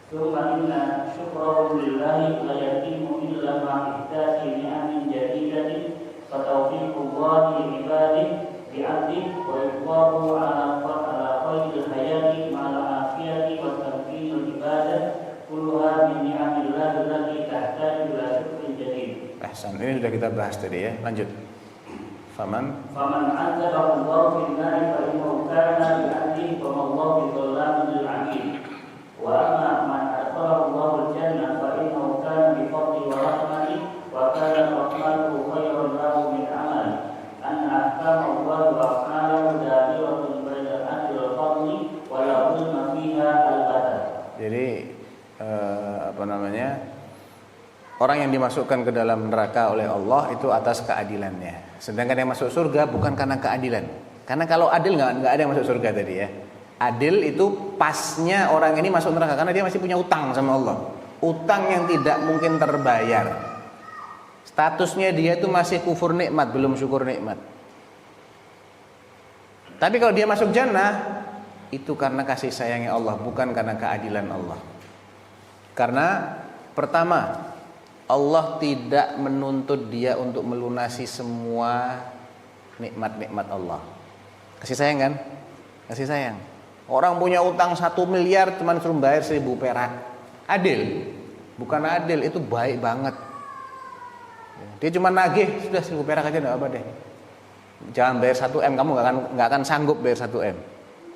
ثم إن شكرهم لله لا يتم إلا مع إحداث نعم جديدة فتوفيق الله لعباده بعدله وإقباله على خير الحياة مع العافية وتمكين العبادة كلها من نعم الله التي تحتاج إلى شكر جديد. Ahsan, ini sudah kita bahas tadi ya. Lanjut. Faman عذبه الله في النار فإنه كان بعدله وما الله بظلام للعبيد. وأما من أدخله الله الجنة فإنه كان بفضله ورحمته وكان رحمته خيرا له من عمله أن أحكام الله وأفعاله دائرة بين الأجر والفضل ولا ظلم فيها البتة. Jadi orang yang dimasukkan ke dalam neraka oleh Allah itu atas keadilannya. Sedangkan yang masuk surga bukan karena keadilan. Karena kalau adil nggak ada yang masuk surga tadi ya. Adil itu pasnya orang ini masuk neraka karena dia masih punya utang sama Allah. Utang yang tidak mungkin terbayar. Statusnya dia itu masih kufur nikmat, belum syukur nikmat. Tapi kalau dia masuk jannah, itu karena kasih sayangnya Allah, bukan karena keadilan Allah. Karena pertama, Allah tidak menuntut dia untuk melunasi semua nikmat-nikmat Allah. Kasih sayang kan? Kasih sayang. Orang punya utang 1 miliar cuman suruh bayar 1.000 perak. Adil? Bukan adil, itu baik banget. Dia cuma nagih, sudah 1.000 perak aja enggak apa deh. Jangan bayar 1 M, kamu nggak akan sanggup bayar 1 M.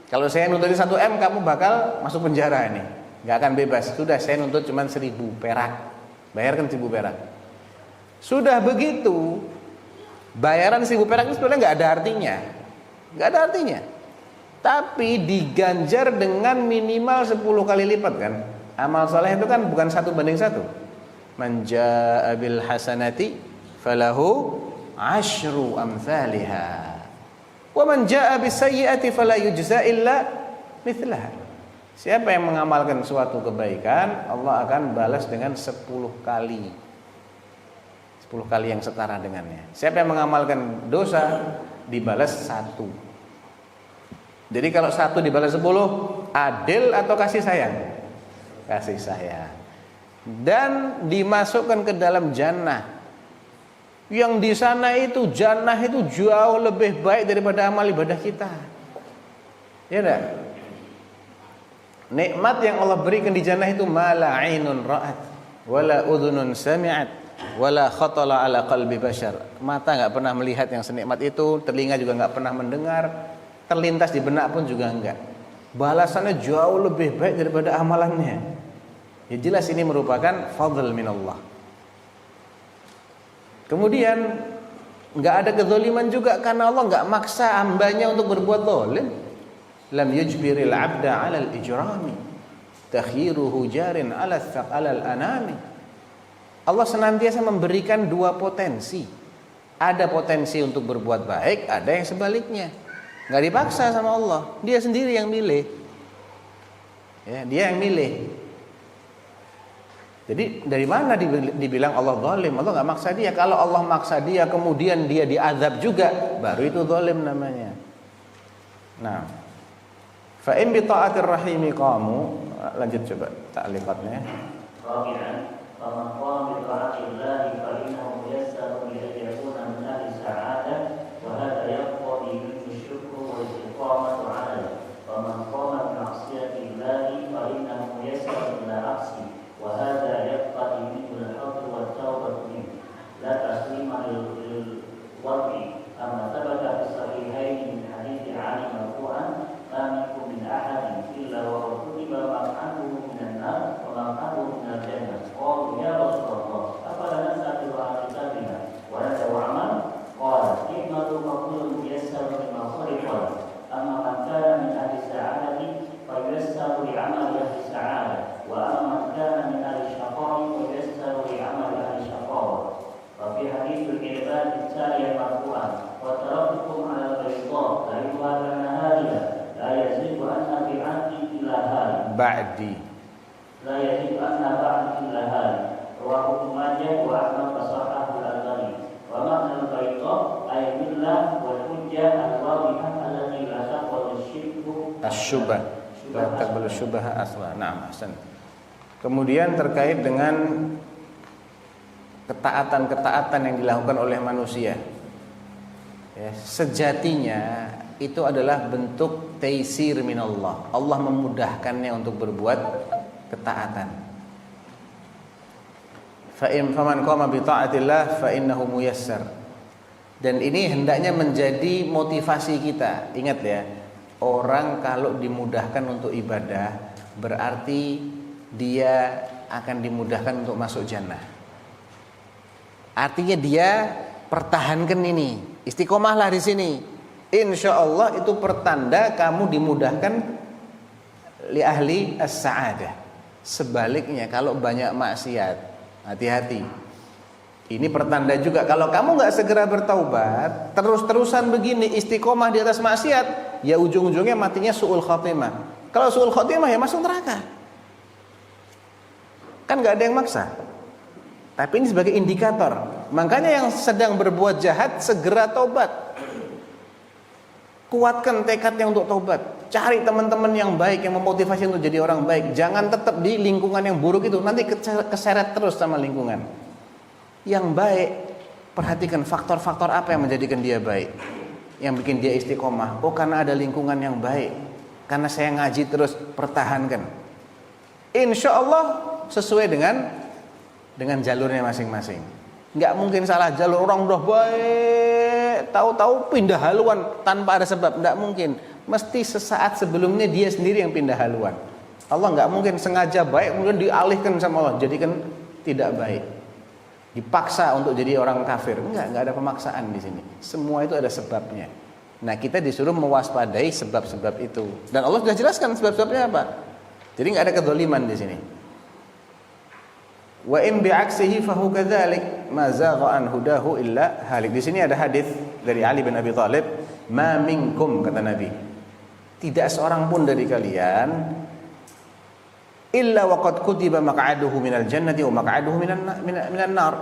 Kalau saya nuntutin 1 M, kamu bakal masuk penjara ini, nggak akan bebas. Sudah, saya nuntut cuma 1.000 perak, bayarkan 1.000 perak. Sudah begitu, bayaran 1.000 perak ini sebenarnya nggak ada artinya, nggak ada artinya. Tapi diganjar dengan minimal 10 kali lipat kan. Amal soleh itu kan bukan 1:1. Man jaa bil hasanati falahu asyru amsalha. Wa man jaa bis sayyi'ati fala yujza illa mithlaha. Siapa yang mengamalkan suatu kebaikan, Allah akan balas dengan 10 kali. 10 kali yang setara dengannya. Siapa yang mengamalkan dosa, dibalas 1. Jadi kalau 1 dibalas 10, adil atau kasih sayang? Kasih sayang. Dan dimasukkan ke dalam jannah. Yang di sana itu jannah itu jauh lebih baik daripada amal ibadah kita. Ya enggak? Nikmat yang Allah berikan di jannah itu mala ainun ra'at wala udhunun sami'at wala khatala ala qalbi bashar. Mata enggak pernah melihat yang senikmat itu, telinga juga enggak pernah mendengar, terlintas di benak pun juga enggak. Balasannya jauh lebih baik daripada amalannya. Ya jelas ini merupakan fadl minallah. Kemudian enggak ada kezaliman juga karena Allah enggak maksa hambanya untuk berbuat zalim. Lam yujbiril 'abda 'alal ijrami takhiruhu jarin 'ala al-anami. Allah senantiasa memberikan 2 potensi. Ada potensi untuk berbuat baik, ada yang sebaliknya. Enggak dipaksa sama Allah, dia sendiri yang milih. Ya, dia yang milih. Jadi dari mana dibilang Allah zalim? Allah enggak maksa dia. Kalau Allah maksa dia kemudian dia diazab juga, baru itu zalim namanya. Nah, fa in bi ta'atir rahimi qamu, lanjut coba ta'liqatnya. Rabi'an, faman qama bi ta'atillahi fa innahu yassara li yakuna min ahli sa'adah wa hadha yaqtadi minhu syukru wa istiqamatu 'alayhi. Faman qama bi ma'siyatillahi fa innahu yassara ila 'asi wa hadha yaqtadi minhu al-hadr wa at-tawbah minhu. La taslima lil wadi amma thabata fi sahihain min hadits 'Ali marfu'an minkum min ahadin illa wa kutiba maq'aduhu minan nar wa maq'aduhu minal jannah. Qalu ya Rasulullah, afala nas'alu 'an kitabina wa nadaw 'amal? Qala i'malu fa kullun yassaru lima khuliqa. Amma man kana min ahli sa'adati fa yassaru li 'amali ahli sa'adah wa amma man kana min ahli syaqa'i fa yassaru li 'amali ahli syaqawa. Wa fi haditsul irbad tsariya marfu'an wa taraktukum 'ala al-bayda la yuhadha nahariya la yazidu anna fi 'abdi illa hal Ba'di. la yazidu anna ba'di illa hal. Rawahu Majah wa Ahmad wa sahahu al-Albani. Wa ma'na al-bayda ay billah wal hujjah al-wadihah allati la taqbalu syibhu Asyubah, la taqbalu syubha asla. Na'am, ahsan. Kemudian terkait dengan ketaatan-ketaatan yang dilakukan oleh manusia, ya, sejatinya itu adalah bentuk taisir minallah. Allah memudahkannya untuk berbuat ketaatan. Faman qama bi ta'atillah fa innahu muyassar. Dan ini hendaknya menjadi motivasi kita. Ingat ya, orang kalau dimudahkan untuk ibadah berarti dia akan dimudahkan untuk masuk jannah. Artinya dia pertahankan ini, istiqomahlah di sini. Insya Allah itu pertanda kamu dimudahkan li ahli as-sa'adah. Sebaliknya kalau banyak maksiat, hati-hati. Ini pertanda juga kalau kamu nggak segera bertaubat, terus-terusan begini istiqomah di atas maksiat, ya ujung-ujungnya matinya su'ul khotimah. Kalau su'ul khotimah ya masuk neraka. Kan nggak ada yang maksa. Tapi ini sebagai indikator. Makanya yang sedang berbuat jahat segera tobat. Kuatkan tekadnya untuk tobat. Cari teman-teman yang baik yang memotivasi untuk jadi orang baik. Jangan tetap di lingkungan yang buruk itu, nanti keseret terus sama lingkungan. Yang baik, perhatikan faktor-faktor apa yang menjadikan dia baik, yang bikin dia istiqomah. Oh, karena ada lingkungan yang baik, karena saya ngaji terus, pertahankan. Insya Allah sesuai dengan jalurnya masing-masing. Nggak mungkin salah jalur. Orang udah baik tahu-tahu pindah haluan tanpa ada sebab, tidak mungkin. Mesti sesaat sebelumnya dia sendiri yang pindah haluan. Allah nggak mungkin sengaja baik kemudian dialihkan sama Allah, jadikan tidak baik, dipaksa untuk jadi orang kafir. Nggak ada pemaksaan di sini. Semua itu ada sebabnya. Nah, kita disuruh mewaspadai sebab-sebab itu. Dan Allah sudah jelaskan sebab-sebabnya apa. Jadi nggak ada kedzaliman di sini. Wa in bi'aksihi fahu kadzalik ma zagha an hudahu illa halik. Di sini ada hadis dari Ali bin Abi Thalib, ma minkum, kata Nabi, tidak seorang pun dari kalian illa waqad kutiba maq'aduhu minal jannati wa maq'aduhu minan nar,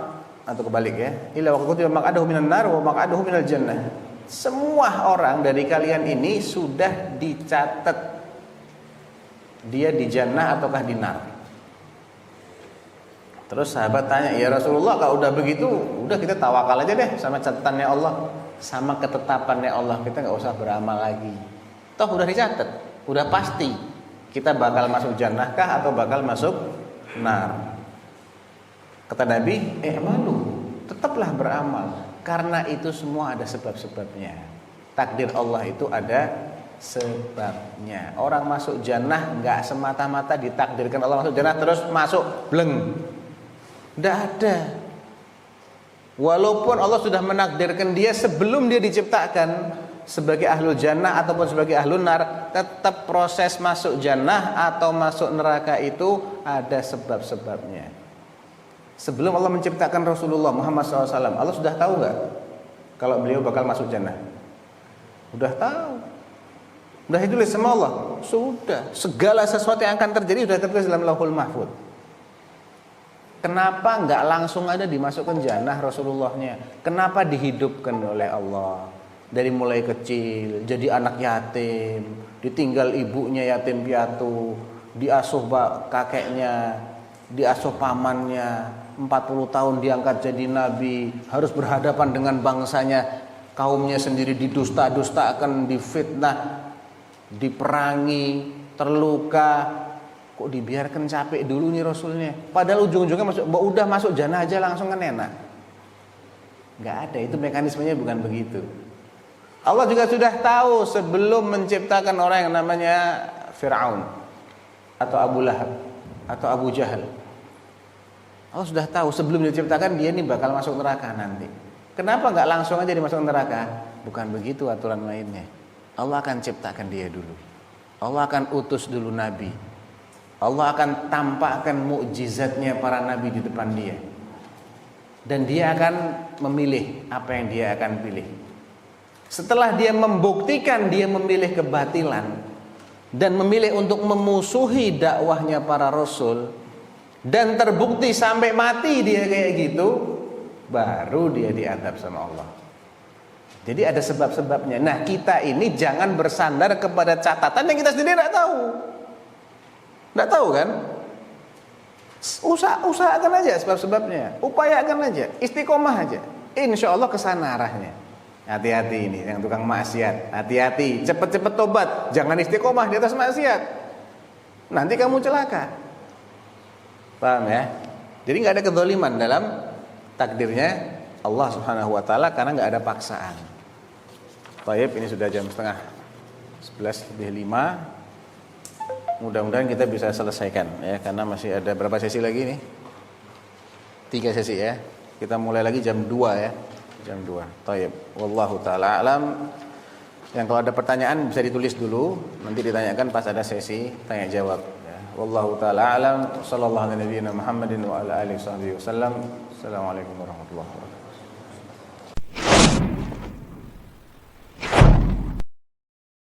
atau kebalik ya, illa waqad kutiba maq'aduhu minan nar wa maq'aduhu minal jannah. Semua orang dari kalian ini sudah dicatat dia di jannah ataukah di nar. Terus sahabat tanya, ya Rasulullah, kalau udah begitu, udah kita tawakal aja deh sama catatannya Allah, sama ketetapannya Allah, kita nggak usah beramal lagi. Toh udah dicatat, udah pasti kita bakal masuk jannah kah atau bakal masuk nar. Kata Nabi, malu, tetaplah beramal, karena itu semua ada sebab-sebabnya. Takdir Allah itu ada sebabnya. Orang masuk jannah nggak semata-mata ditakdirkan Allah masuk jannah terus masuk bleng. Tidak ada. Walaupun Allah sudah menakdirkan dia sebelum dia diciptakan sebagai ahlul jannah ataupun sebagai ahlul nar, tetap proses masuk jannah atau masuk neraka itu ada sebab-sebabnya. Sebelum Allah menciptakan Rasulullah Muhammad SAW, Allah sudah tahu nggak kalau beliau bakal masuk jannah? Udah tahu. Udah ditulis sama Allah. Sudah. Segala sesuatu yang akan terjadi sudah tertulis dalam Lauhul Mahfuz. Kenapa nggak langsung ada dimasukkan jannah Rasulullahnya? Kenapa dihidupkan oleh Allah? Dari mulai kecil, jadi anak yatim, ditinggal ibunya yatim piatu, diasuh kakeknya, diasuh pamannya, 40 tahun diangkat jadi nabi, harus berhadapan dengan bangsanya, kaumnya sendiri didusta-dustakan, difitnah, diperangi, terluka. Kok dibiarkan capek dulu nih Rasulnya? Padahal ujung-ujungnya udah masuk jannah aja langsung kan enak. Nggak ada, itu mekanismenya bukan begitu. Allah juga sudah tahu sebelum menciptakan orang yang namanya Fir'aun atau Abu Lahab atau Abu Jahal. Allah sudah tahu sebelum diciptakan dia ini bakal masuk neraka nanti. Kenapa nggak langsung aja dimasukkan neraka? Bukan begitu aturan mainnya. Allah akan ciptakan dia dulu. Allah akan utus dulu nabi. Allah akan tampakkan mukjizatnya para nabi di depan dia. Dan dia akan memilih apa yang dia akan pilih. Setelah dia membuktikan dia memilih kebatilan dan memilih untuk memusuhi dakwahnya para rasul, dan terbukti sampai mati dia kayak gitu, baru dia diadab sama Allah. Jadi ada sebab-sebabnya. Nah, kita ini jangan bersandar kepada catatan yang kita sendiri tidak tahu. Tidak tahu kan? Usahakan aja sebab-sebabnya, upayakan aja, istiqomah aja. Insya Allah kesana arahnya. Hati-hati ini yang tukang maksiat, hati-hati, cepet-cepet tobat, jangan istiqomah di atas maksiat. Nanti kamu celaka. Paham ya? Jadi nggak ada kedzaliman dalam takdirnya Allah Subhanahu Wa Taala karena nggak ada paksaan. Baik, ini sudah jam 10:11 lebih 5. Mudah-mudahan kita bisa selesaikan ya, karena masih ada berapa sesi lagi nih? 3 sesi ya. Kita mulai lagi jam 2 ya. Jam 2. Baik. Wallahu taala alam. Yang kalau ada pertanyaan bisa ditulis dulu, nanti ditanyakan pas ada sesi tanya jawab ya. Wallahu taala alam. Sallallahu alaihi wa sallam. Assalamualaikum warahmatullahi wabarakatuh.